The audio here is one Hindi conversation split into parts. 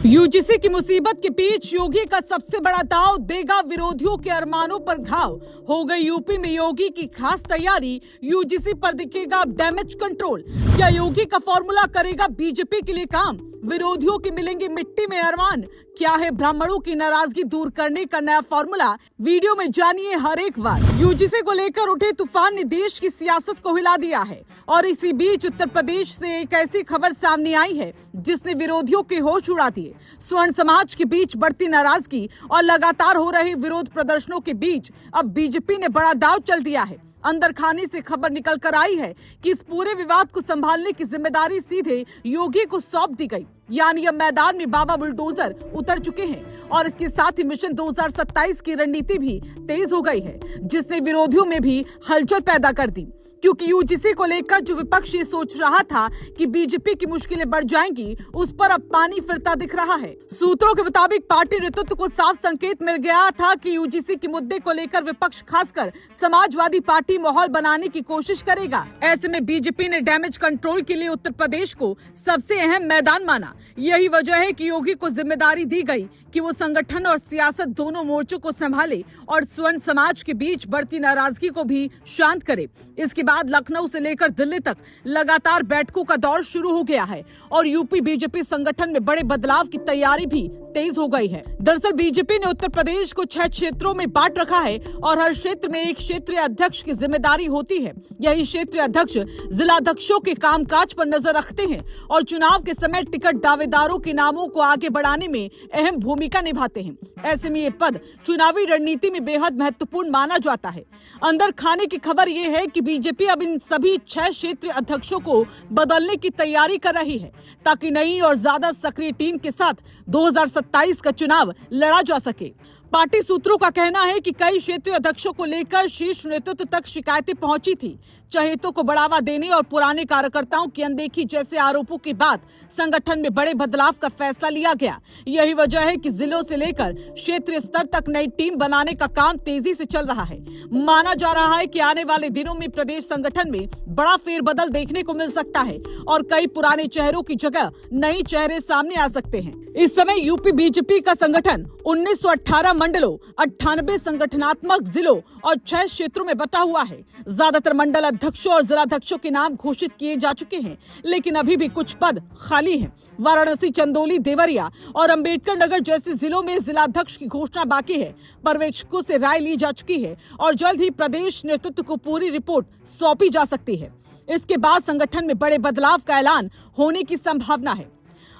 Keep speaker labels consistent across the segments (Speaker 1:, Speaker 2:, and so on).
Speaker 1: यूजीसी की मुसीबत के बीच योगी का सबसे बड़ा दांव देगा विरोधियों के अरमानों पर घाव। हो गई यूपी में योगी की खास तैयारी, यूजीसी पर दिखेगा अब डैमेज कंट्रोल। क्या योगी का फॉर्मूला करेगा बीजेपी के लिए काम? विरोधियों की मिलेंगे मिट्टी में अरमान। क्या है ब्राह्मणों की नाराजगी दूर करने का नया फॉर्मूला? वीडियो में जानिए हर एक बात। यूजीसी को लेकर उठे तूफान ने देश की सियासत को हिला दिया है और इसी बीच उत्तर प्रदेश से एक ऐसी खबर सामने आई है जिसने विरोधियों के होश उड़ा दिए। स्वर्ण समाज के बीच बढ़ती नाराजगी और लगातार हो रहे विरोध प्रदर्शनों के बीच अब बीजेपी ने बड़ा दांव चल दिया है। अंदर खाने से खबर निकल कर आई है कि इस पूरे विवाद को संभालने की जिम्मेदारी सीधे योगी को सौंप दी गई। यानी अब मैदान में बाबा बुलडोजर उतर चुके हैं और इसके साथ ही मिशन 2027 की रणनीति भी तेज हो गई है, जिसने विरोधियों में भी हलचल पैदा कर दी। क्योंकि यूजीसी को लेकर जो विपक्ष ये सोच रहा था कि बीजेपी की मुश्किलें बढ़ जाएंगी, उस पर अब पानी फिरता दिख रहा है। सूत्रों के मुताबिक पार्टी नेतृत्व को साफ संकेत मिल गया था कि यूजीसी के मुद्दे को लेकर विपक्ष, खासकर समाजवादी पार्टी, माहौल बनाने की कोशिश करेगा। ऐसे में बीजेपी ने डैमेज कंट्रोल के लिए उत्तर प्रदेश को सबसे अहम मैदान माना। यही वजह है कि योगी को जिम्मेदारी दी गई कि वो संगठन और सियासत दोनों मोर्चों को संभाले और स्वर्ण समाज के बीच बढ़ती नाराजगी को भी शांत करे। इसके बाद लखनऊ से लेकर दिल्ली तक लगातार बैठकों का दौर शुरू हो गया है और यूपी बीजेपी संगठन में बड़े बदलाव की तैयारी भी तेज हो गई है। दरअसल बीजेपी ने उत्तर प्रदेश को 6 क्षेत्रों में बांट रखा है और हर क्षेत्र में एक क्षेत्रीय अध्यक्ष की जिम्मेदारी होती है। यही क्षेत्रीय अध्यक्ष जिलाध्यक्षों के कामकाज पर नजर रखते हैं और चुनाव के समय टिकट दावेदारों के नामों को आगे बढ़ाने में अहम भूमिका निभाते हैं। ऐसे में ये पद चुनावी रणनीति में बेहद महत्वपूर्ण माना जाता है। अंदर खाने की खबर ये है कि बीजेपी अब इन सभी 6 क्षेत्रीय अध्यक्षों को बदलने की तैयारी कर रही है ताकि नई और ज्यादा सक्रिय टीम के साथ 2027 का चुनाव लड़ा जा सके। पार्टी सूत्रों का कहना है कि कई क्षेत्रीय अध्यक्षों को लेकर शीर्ष नेतृत्व तक शिकायतें पहुंची थी। चहेतों को बढ़ावा देने और पुराने कार्यकर्ताओं की अनदेखी जैसे आरोपों के बाद संगठन में बड़े बदलाव का फैसला लिया गया। यही वजह है कि जिलों से लेकर क्षेत्रीय स्तर तक नई टीम बनाने का काम तेजी से चल रहा है। माना जा रहा है कि आने वाले दिनों में प्रदेश संगठन में बड़ा फेरबदल देखने को मिल सकता है और कई पुराने चेहरों की जगह नए चेहरे सामने आ सकते हैं। इस समय यूपी बीजेपी का संगठन 1918 मंडलों, 98 संगठनात्मक जिलों और 6 क्षेत्रों में बटा हुआ है। ज्यादातर मंडल अध्यक्षों और जिलाध्यक्षों के नाम घोषित किए जा चुके हैं, लेकिन अभी भी कुछ पद खाली हैं। वाराणसी, चंदौली, देवरिया और अंबेडकर नगर जैसे जिलों में जिलाध्यक्ष की घोषणा बाकी है। पर्यवेक्षकों से राय ली जा चुकी है और जल्द ही प्रदेश नेतृत्व को पूरी रिपोर्ट सौंपी जा सकती है। इसके बाद संगठन में बड़े बदलाव का ऐलान होने की संभावना है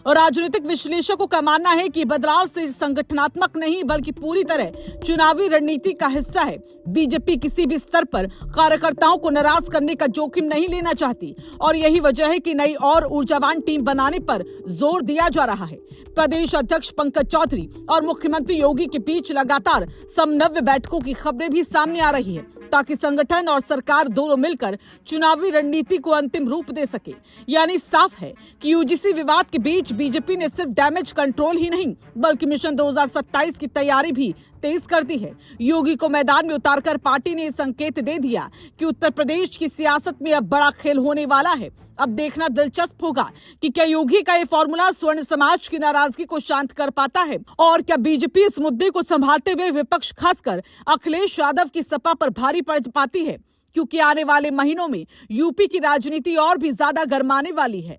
Speaker 1: और राजनीतिक विश्लेषकों का मानना है कि बदलाव सिर्फ संगठनात्मक नहीं बल्कि पूरी तरह चुनावी रणनीति का हिस्सा है। बीजेपी किसी भी स्तर पर कार्यकर्ताओं को नाराज करने का जोखिम नहीं लेना चाहती और यही वजह है कि नई और ऊर्जावान टीम बनाने पर जोर दिया जा रहा है। प्रदेश अध्यक्ष पंकज चौधरी और मुख्यमंत्री योगी के बीच लगातार समन्वय बैठकों की खबरें भी सामने आ रही है ताकि संगठन और सरकार दोनों मिलकर चुनावी रणनीति को अंतिम रूप दे सके। यानी साफ है कि यूजीसी विवाद के बीच बीजेपी ने सिर्फ डैमेज कंट्रोल ही नहीं बल्कि मिशन 2027 की तैयारी भी तेज कर दी है। योगी को मैदान में उतारकर पार्टी ने संकेत दे दिया कि उत्तर प्रदेश की सियासत में अब बड़ा खेल होने वाला है। अब देखना दिलचस्प होगा कि क्या योगी का ये फॉर्मूला स्वर्ण समाज की नाराजगी को शांत कर पाता है और क्या बीजेपी इस मुद्दे को संभालते हुए विपक्ष, खासकर अखिलेश यादव की सपा पर भारी पड़ पाती है, क्योंकि आने वाले महीनों में यूपी की राजनीति और भी ज्यादा गरमाने वाली है।